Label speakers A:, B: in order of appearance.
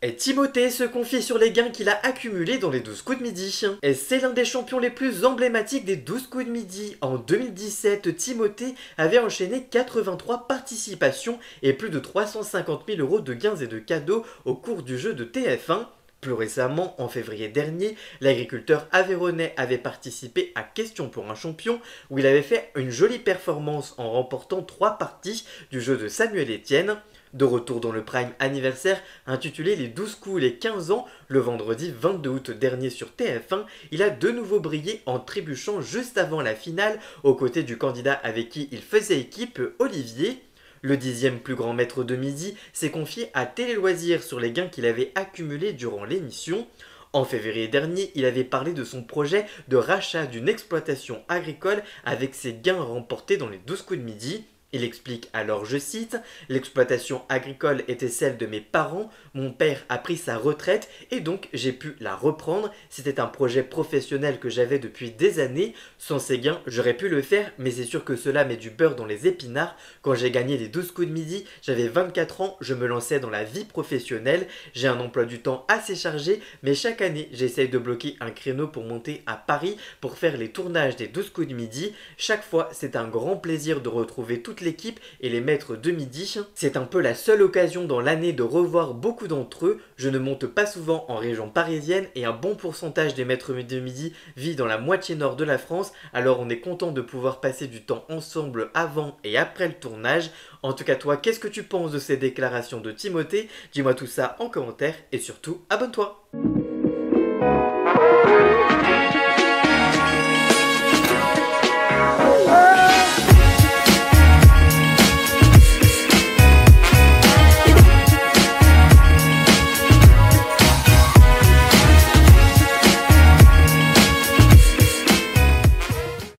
A: Et Timothée se confie sur les gains qu'il a accumulés dans les 12 coups de midi. Et c'est l'un des champions les plus emblématiques des 12 coups de midi. En 2017, Timothée avait enchaîné 83 participations et plus de 350 000 euros de gains et de cadeaux au cours du jeu de TF1. Plus récemment, en février dernier, l'agriculteur aveyronnais avait participé à Question pour un champion où il avait fait une jolie performance en remportant 3 parties du jeu de Samuel Etienne. De retour dans le prime anniversaire intitulé Les 12 coups les 15 ans, le vendredi 22 août dernier sur TF1, il a de nouveau brillé en trébuchant juste avant la finale aux côtés du candidat avec qui il faisait équipe, Olivier. Le 10e plus grand maître de midi s'est confié à Télé Loisirs sur les gains qu'il avait accumulés durant l'émission. En février dernier, il avait parlé de son projet de rachat d'une exploitation agricole avec ses gains remportés dans les 12 coups de midi. Il explique alors, je cite, l'exploitation agricole était celle de mes parents, mon père a pris sa retraite et donc j'ai pu la reprendre. C'était un projet professionnel que j'avais depuis des années. Sans ces gains, j'aurais pu le faire, mais c'est sûr que cela met du beurre dans les épinards. Quand j'ai gagné les 12 coups de midi, j'avais 24 ans, je me lançais dans la vie professionnelle. J'ai un emploi du temps assez chargé, mais chaque année, j'essaye de bloquer un créneau pour monter à Paris pour faire les tournages des 12 coups de midi. Chaque fois, c'est un grand plaisir de retrouver toute l'équipe et les maîtres de midi. C'est un peu la seule occasion dans l'année de revoir beaucoup d'entre eux. Je ne monte pas souvent en région parisienne et un bon pourcentage des maîtres de midi vit dans la moitié nord de la France, alors on est content de pouvoir passer du temps ensemble avant et après le tournage. En tout cas toi, qu'est-ce que tu penses de ces déclarations de Timothée? Dis-moi tout ça en commentaire et surtout abonne-toi.